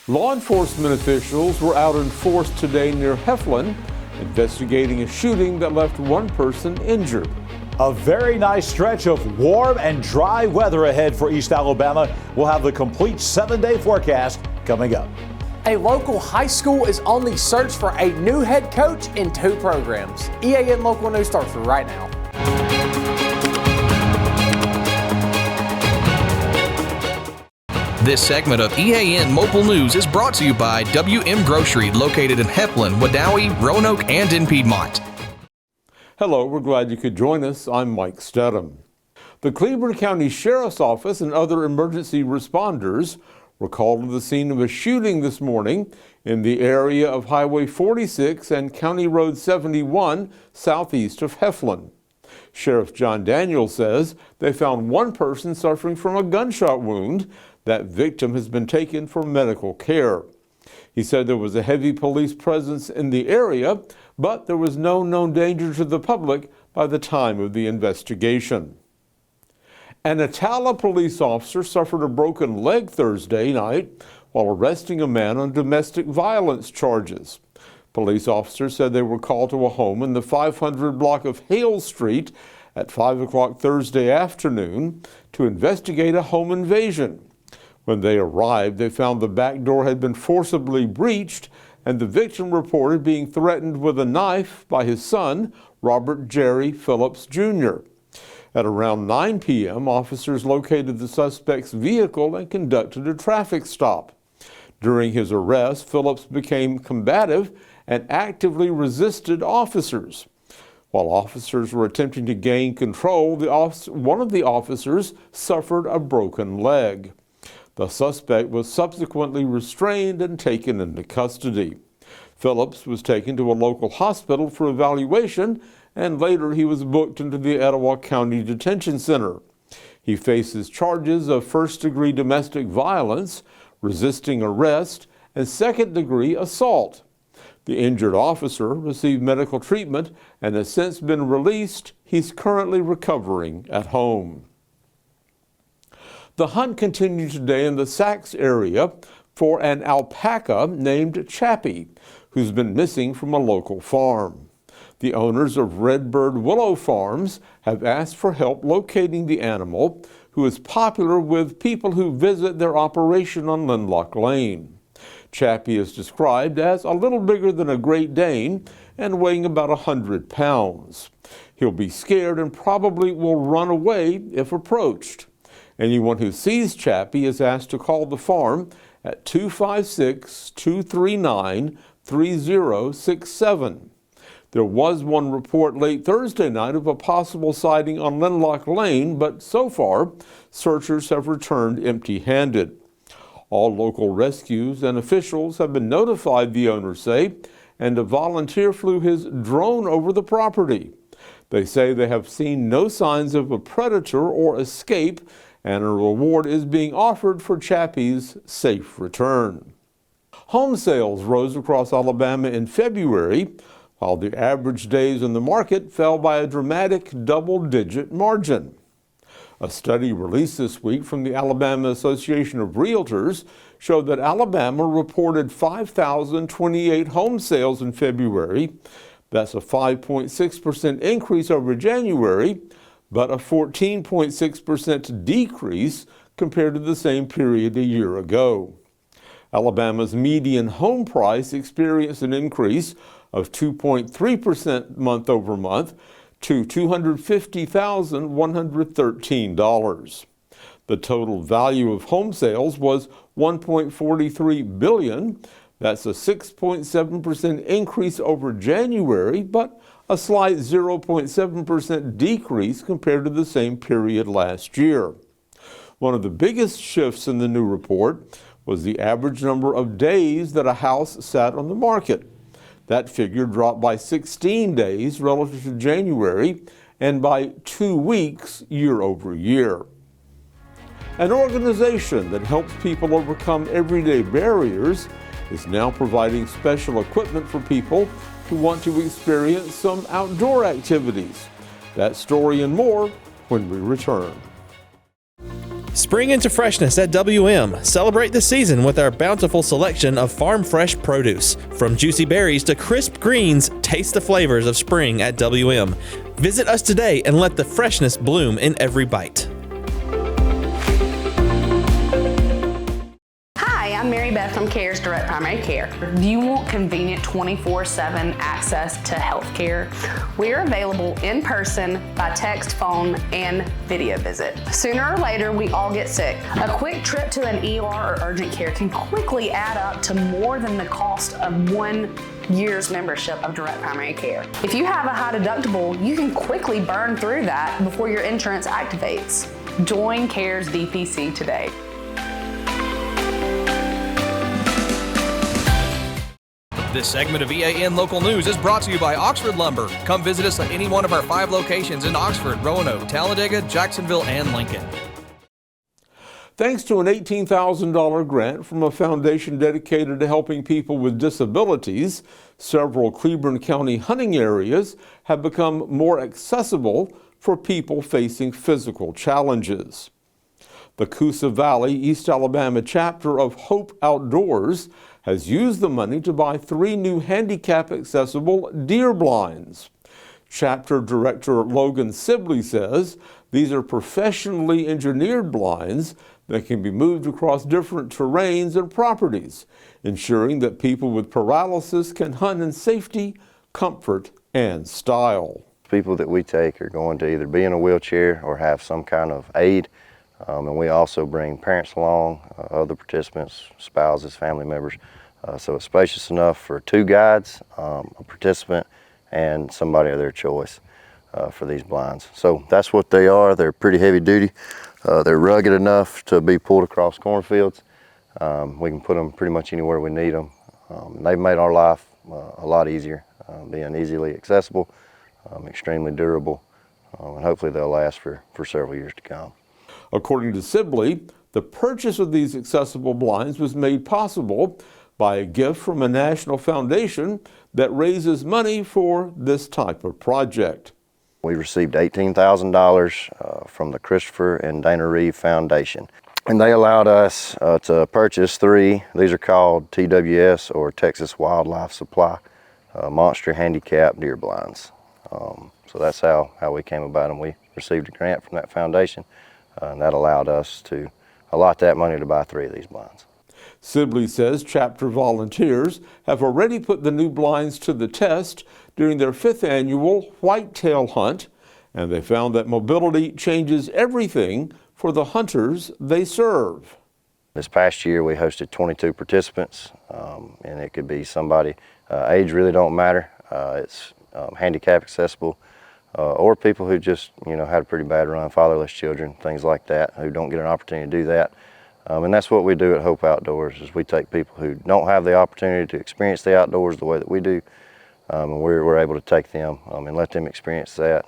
Law enforcement officials were out in force today near Heflin, investigating a shooting that left one person injured. A very nice stretch of warm and dry weather ahead for East Alabama. We'll have the complete 7-day forecast coming up. A local high school is on the search for a new head coach in 2 programs. EAN Local News starts right now. This segment of EAN Local News is brought to you by WM Grocery, located in Heflin, Wadowee, Roanoke, and in Piedmont. Hello, we're glad you could join us. I'm Mike Stedham. The Cleveland County Sheriff's Office and other emergency responders were called to the scene of a shooting this morning in the area of Highway 46 and County Road 71 southeast of Heflin. Sheriff John Daniels says they found one person suffering from a gunshot wound. That victim has been taken for medical care. He said there was a heavy police presence in the area, but there was no known danger to the public by the time of the investigation. An Atala police officer suffered a broken leg Thursday night while arresting a man on domestic violence charges. Police officers said they were called to a home in the 500 block of Hale Street at 5 o'clock Thursday afternoon to investigate a home invasion. When they arrived, they found the back door had been forcibly breached, and the victim reported being threatened with a knife by his son, Robert Jerry Phillips Jr. At around 9 p.m., officers located the suspect's vehicle and conducted a traffic stop. During his arrest, Phillips became combative and actively resisted officers. While officers were attempting to gain control, one of the officers suffered a broken leg. The suspect was subsequently restrained and taken into custody. Phillips was taken to a local hospital for evaluation, and later he was booked into the Etowah County Detention Center. He faces charges of first-degree domestic violence, resisting arrest, and second-degree assault. The injured officer received medical treatment and has since been released. He's currently recovering at home. The hunt continued today in the Sachs area for an alpaca named Chappie, who's been missing from a local farm. The owners of Redbird Willow Farms have asked for help locating the animal, who is popular with people who visit their operation on Linlock Lane. Chappie is described as a little bigger than a Great Dane and weighing about 100 pounds. He'll be scared and probably will run away if approached. Anyone who sees Chappie is asked to call the farm at 256-239-3067. There was one report late Thursday night of a possible sighting on Linlock Lane, but so far, searchers have returned empty-handed. All local rescues and officials have been notified, the owners say, and a volunteer flew his drone over the property. They say they have seen no signs of a predator or escape, and a reward is being offered for Chappie's safe return. Home sales rose across Alabama in February, while the average days in the market fell by a dramatic double-digit margin. A study released this week from the Alabama Association of Realtors showed that Alabama reported 5,028 home sales in February. That's a 5.6% increase over January, but a 14.6% decrease compared to the same period a year ago. Alabama's median home price experienced an increase of 2.3% month over month to $250,113. The total value of home sales was $1.43 billion. That's a 6.7% increase over January, but a slight 0.7% decrease compared to the same period last year. One of the biggest shifts in the new report was the average number of days that a house sat on the market. That figure dropped by 16 days relative to January and by 2 weeks year over year. An organization that helps people overcome everyday barriers is now providing special equipment for people who want to experience some outdoor activities. That story and more when we return. Spring into freshness at WM. Celebrate the season with our bountiful selection of farm fresh produce. From juicy berries to crisp greens, taste the flavors of spring at WM. Visit us today and let the freshness bloom in every bite. I'm Mary Beth from CARES Direct Primary Care. Do you want convenient 24/7 access to health care? We are available in person, by text, phone, and video visit. Sooner or later, we all get sick. A quick trip to an ER or urgent care can quickly add up to more than the cost of 1 year's membership of Direct Primary Care. If you have a high deductible, you can quickly burn through that before your insurance activates. Join CARES DPC today. This segment of EAN Local News is brought to you by Oxford Lumber. Come visit us at any one of our 5 locations in Oxford, Roanoke, Talladega, Jacksonville, and Lincoln. Thanks to an $18,000 grant from a foundation dedicated to helping people with disabilities, several Cleburne County hunting areas have become more accessible for people facing physical challenges. The Coosa Valley, East Alabama chapter of Hope Outdoors has used the money to buy 3 new handicap-accessible deer blinds. Chapter Director Logan Sibley says these are professionally engineered blinds that can be moved across different terrains and properties, ensuring that people with paralysis can hunt in safety, comfort, and style. People that we take are going to either be in a wheelchair or have some kind of aid, and we also bring parents along, other participants, spouses, family members. So it's spacious enough for 2 guides, a participant, and somebody of their choice for these blinds. So that's what they are. They're pretty heavy duty. They're rugged enough to be pulled across cornfields. We can put them pretty much anywhere we need them. They've made our life a lot easier, being easily accessible, extremely durable, and hopefully they'll last for several years to come. According to Sibley, the purchase of these accessible blinds was made possible by a gift from a national foundation that raises money for this type of project. We received $18,000 from the Christopher and Dana Reeve Foundation, and they allowed us to purchase 3. These are called TWS, or Texas Wildlife Supply, monster handicap deer blinds. So that's how we came about them. We received a grant from that foundation, and that allowed us to allot that money to buy 3 of these blinds. Sibley says chapter volunteers have already put the new blinds to the test during their 5th annual whitetail hunt, and they found that mobility changes everything for the hunters they serve. This past year we hosted 22 participants, and it could be somebody, age really don't matter, it's handicap accessible, or people who just had a pretty bad run, fatherless children, things like that, who don't get an opportunity to do that. And that's what we do at Hope Outdoors, is we take people who don't have the opportunity to experience the outdoors the way that we do, and we're able to take them and let them experience that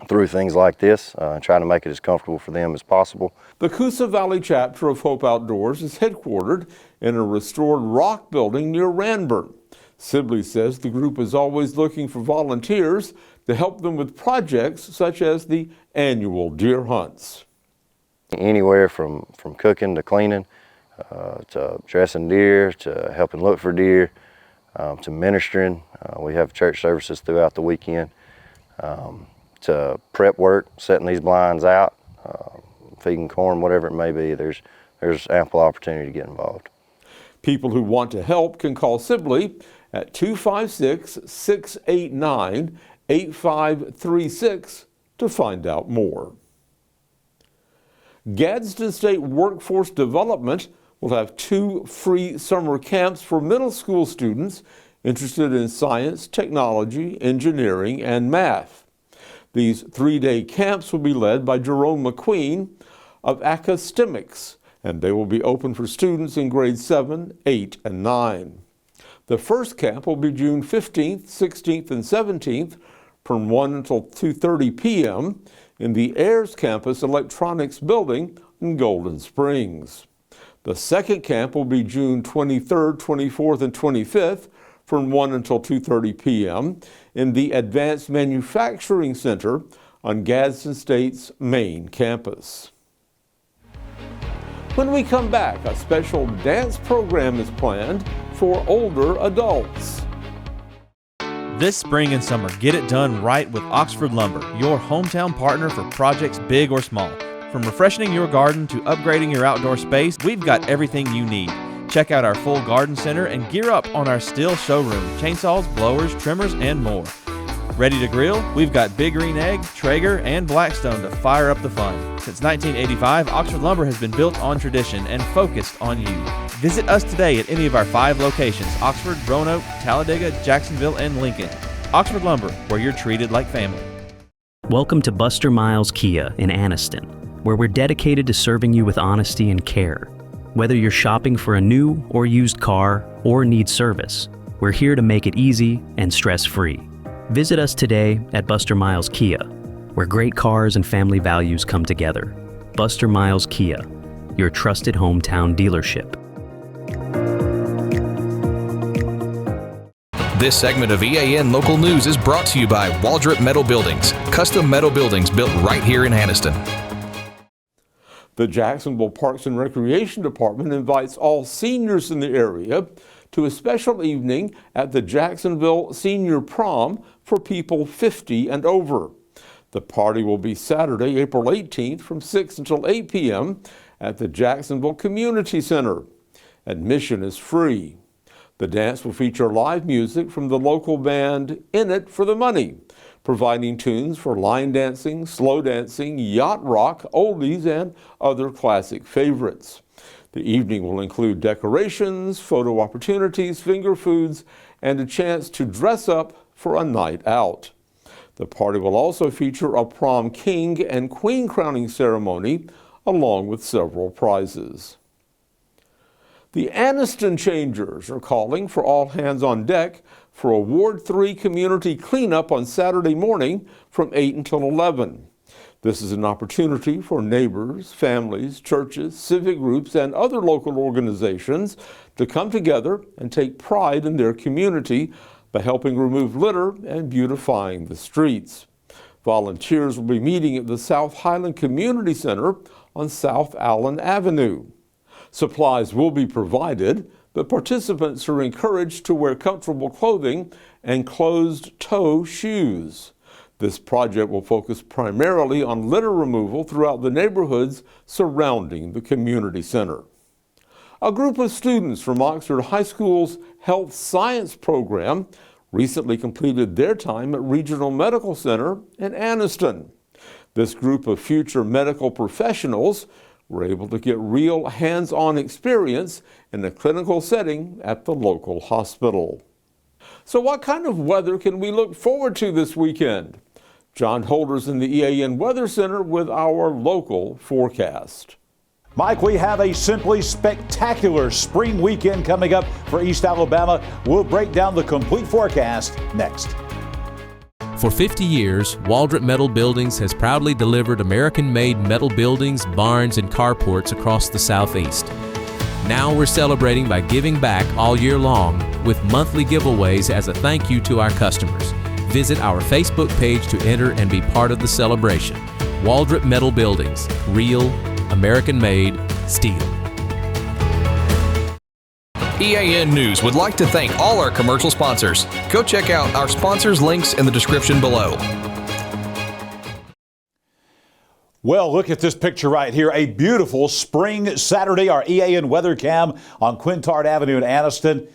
through things like this, and try to make it as comfortable for them as possible. The Coosa Valley chapter of Hope Outdoors is headquartered in a restored rock building near Ranburn. Sibley says the group is always looking for volunteers to help them with projects such as the annual deer hunts. Anywhere from cooking to cleaning, to dressing deer, to helping look for deer, to ministering. We have church services throughout the weekend, to prep work, setting these blinds out, feeding corn, whatever it may be. There's ample opportunity to get involved. People who want to help can call Sibley at 256-689-8536 to find out more. Gadsden State Workforce Development will have 2 free summer camps for middle school students interested in science, technology, engineering, and math. These 3-day camps will be led by Jerome McQueen of Academics, and they will be open for students in grades 7, 8, and 9. The first camp will be June 15th, 16th, and 17th from 1 until 2:30 p.m. in the Ayers Campus Electronics Building in Golden Springs. The second camp will be June 23rd, 24th, and 25th from 1 until 2:30 p.m. in the Advanced Manufacturing Center on Gadsden State's main campus. When we come back, a special dance program is planned for older adults. This spring and summer, get it done right with Oxford Lumber, your hometown partner for projects big or small. From refreshing your garden to upgrading your outdoor space, we've got everything you need. Check out our full garden center and gear up on our Stihl showroom, chainsaws, blowers, trimmers, and more. Ready to grill? We've got Big Green Egg, Traeger, and Blackstone to fire up the fun. Since 1985, Oxford Lumber has been built on tradition and focused on you. Visit us today at any of our 5 locations: Oxford, Roanoke, Talladega, Jacksonville, and Lincoln. Oxford Lumber, where you're treated like family. Welcome to Buster Miles Kia in Anniston, where we're dedicated to serving you with honesty and care. Whether you're shopping for a new or used car or need service, we're here to make it easy and stress-free. Visit us today at Buster Miles Kia, where great cars and family values come together. Buster Miles Kia, your trusted hometown dealership. This segment of EAN Local News is brought to you by Waldrop Metal Buildings, custom metal buildings built right here in Anniston. The Jacksonville Parks and Recreation Department invites all seniors in the area to a special evening at the Jacksonville Senior Prom for people 50 and over. The party will be Saturday, April 18th from 6 until 8 p.m. at the Jacksonville Community Center. Admission is free. The dance will feature live music from the local band In It for the Money, providing tunes for line dancing, slow dancing, yacht rock, oldies, and other classic favorites. The evening will include decorations, photo opportunities, finger foods, and a chance to dress up for a night out. The party will also feature a prom king and queen crowning ceremony, along with several prizes. The Anniston Changers are calling for all hands on deck for a Ward 3 community cleanup on Saturday morning from 8 until 11. This is an opportunity for neighbors, families, churches, civic groups, and other local organizations to come together and take pride in their community by helping remove litter and beautifying the streets. Volunteers will be meeting at the South Highland Community Center on South Allen Avenue. Supplies will be provided, but participants are encouraged to wear comfortable clothing and closed-toe shoes. This project will focus primarily on litter removal throughout the neighborhoods surrounding the community center. A group of students from Oxford High School's Health Science program recently completed their time at Regional Medical Center in Anniston. This group of future medical professionals were able to get real hands-on experience in a clinical setting at the local hospital. So what kind of weather can we look forward to this weekend? John Holder's in the EAN Weather Center with our local forecast. Mike, we have a simply spectacular spring weekend coming up for East Alabama. We'll break down the complete forecast next. For 50 years, Waldrop Metal Buildings has proudly delivered American-made metal buildings, barns, and carports across the Southeast. Now we're celebrating by giving back all year long with monthly giveaways as a thank you to our customers. Visit our Facebook page to enter and be part of the celebration. Waldrop Metal Buildings, real, American-made steel. EAN News would like to thank all our commercial sponsors. Go check out our sponsors' links in the description below. Well, look at this picture right here. A beautiful spring Saturday. Our EAN weather cam on Quintard Avenue in Anniston.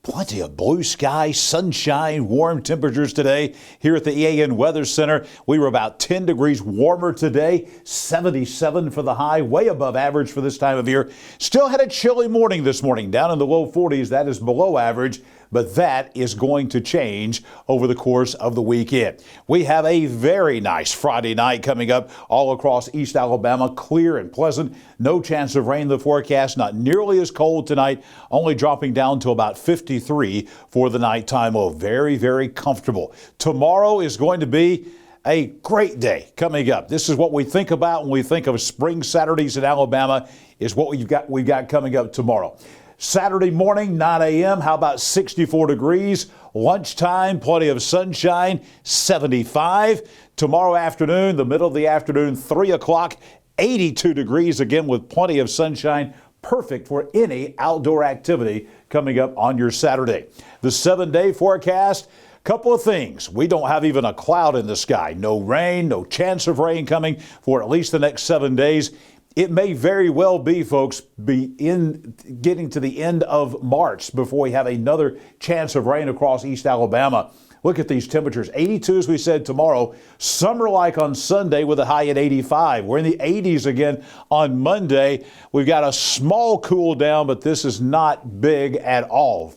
Plenty of blue sky, sunshine, warm temperatures today here at the EAN Weather Center. We were about 10 degrees warmer today, 77 for the high, way above average for this time of year. Still had a chilly morning this morning, down in the low 40s. That is below average, but that is going to change over the course of the weekend. We have a very nice Friday night coming up all across East Alabama, clear and pleasant. No chance of rain in the forecast, not nearly as cold tonight, only dropping down to about 53 for the nighttime low. Very, very comfortable. Tomorrow is going to be a great day coming up. This is what we think about when we think of spring Saturdays in Alabama, is what we've got coming up tomorrow. Saturday morning, 9 a.m., how about 64 degrees? Lunchtime, plenty of sunshine, 75. Tomorrow afternoon, the middle of the afternoon, 3 o'clock, 82 degrees again with plenty of sunshine. Perfect for any outdoor activity coming up on your Saturday. The 7-day forecast, couple of things. We don't have even a cloud in the sky. No rain, no chance of rain coming for at least the next 7 days. It may very well be, folks, getting to the end of March before we have another chance of rain across East Alabama. Look at these temperatures. 82, as we said, tomorrow. Summer-like on Sunday with a high at 85. We're in the 80s again on Monday. We've got a small cool down, but this is not big at all.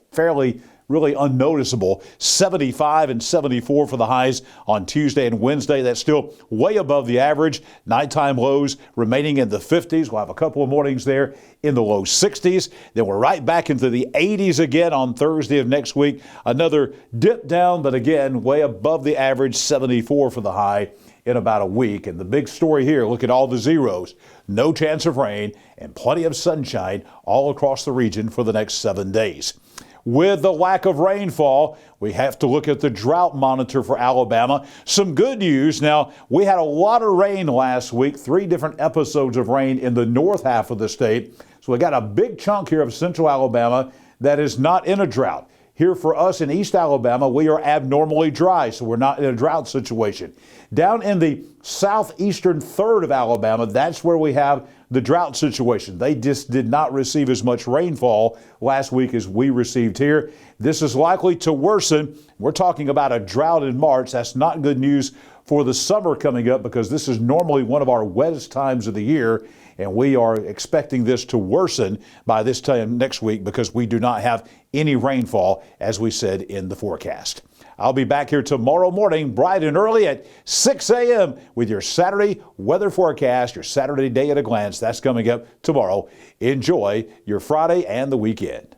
Really unnoticeable. 75 and 74 for the highs on Tuesday and Wednesday. That's still way above the average. Nighttime lows remaining in the 50s. We'll have a couple of mornings there in the low 60s. Then we're right back into the 80s again on Thursday of next week. Another dip down, but again, way above the average, 74 for the high in about a week. And the big story here, look at all the zeros. No chance of rain and plenty of sunshine all across the region for the next 7 days. With the lack of rainfall, we have to look at the drought monitor for Alabama. Some good news. Now, we had a lot of rain last week, 3 different episodes of rain in the north half of the state. So we got a big chunk here of central Alabama that is not in a drought. Here for us in East Alabama, we are abnormally dry, so we're not in a drought situation. Down in the southeastern third of Alabama, that's where we have the drought situation. They just did not receive as much rainfall last week as we received here. This is likely to worsen. We're talking about a drought in March. That's not good news for the summer coming up because this is normally one of our wettest times of the year, and we are expecting this to worsen by this time next week because we do not have any rainfall, as we said in the forecast. I'll be back here tomorrow morning, bright and early at 6 a.m. with your Saturday weather forecast, your Saturday day at a glance. That's coming up tomorrow. Enjoy your Friday and the weekend.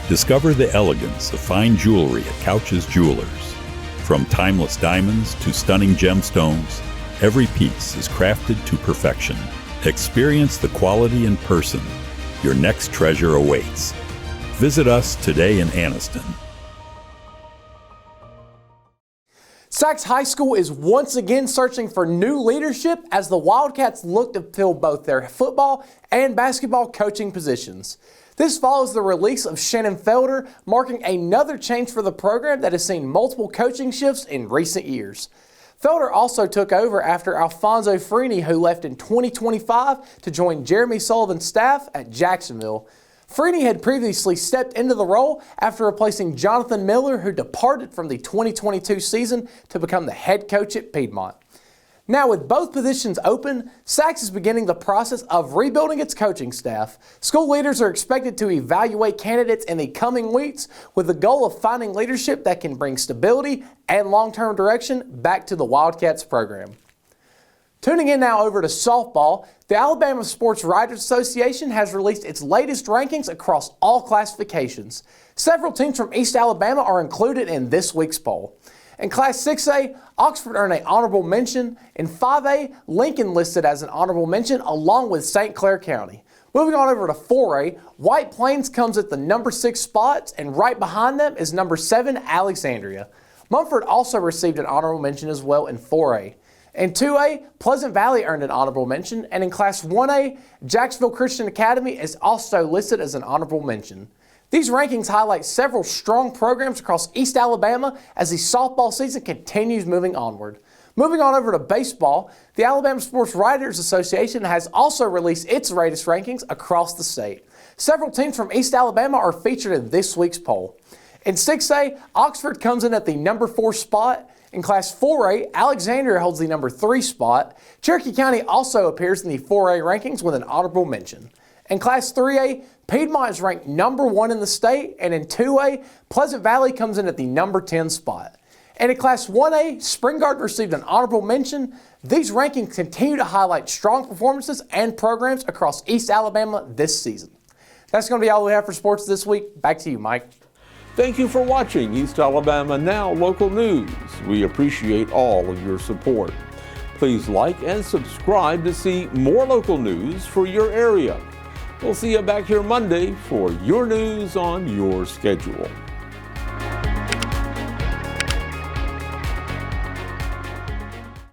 Discover the elegance of fine jewelry at Couch's Jewelers. From timeless diamonds to stunning gemstones, every piece is crafted to perfection. Experience the quality in person. Your next treasure awaits. Visit us today in Anniston. Sachs High School is once again searching for new leadership as the Wildcats look to fill both their football and basketball coaching positions. This follows the release of Shannon Felder, marking another change for the program that has seen multiple coaching shifts in recent years. Felder also took over after Alfonso Freeney, who left in 2025 to join Jeremy Sullivan's staff at Jacksonville. Freeney had previously stepped into the role after replacing Jonathan Miller, who departed from the 2022 season to become the head coach at Piedmont. Now, with both positions open, Sachs is beginning the process of rebuilding its coaching staff. School leaders are expected to evaluate candidates in the coming weeks with the goal of finding leadership that can bring stability and long-term direction back to the Wildcats program. Tuning in now over to softball, the Alabama Sports Writers Association has released its latest rankings across all classifications. Several teams from East Alabama are included in this week's poll. In Class 6A, Oxford earned an honorable mention. In 5A, Lincoln listed as an honorable mention along with St. Clair County. Moving on over to 4A, White Plains comes at the number 6 spot, and right behind them is number 7, Alexandria. Mumford also received an honorable mention as well in 4A. In 2A, Pleasant Valley earned an honorable mention, and in Class 1A, Jacksonville Christian Academy is also listed as an honorable mention. These rankings highlight several strong programs across East Alabama as the softball season continues moving onward. Moving on over to baseball, the Alabama Sports Writers Association has also released its latest rankings across the state. Several teams from East Alabama are featured in this week's poll. In 6A, Oxford comes in at the number 4 spot. In Class 4A, Alexandria holds the number 3 spot. Cherokee County also appears in the 4A rankings with an honorable mention. In Class 3A, Piedmont is ranked number 1 in the state, and in 2A, Pleasant Valley comes in at the number 10 spot. And in Class 1A, Spring Garden received an honorable mention. These rankings continue to highlight strong performances and programs across East Alabama this season. That's going to be all we have for sports this week. Back to you, Mike. Thank you for watching East Alabama Now Local News. We appreciate all of your support. Please like and subscribe to see more local news for your area. We'll see you back here Monday for your news on your schedule.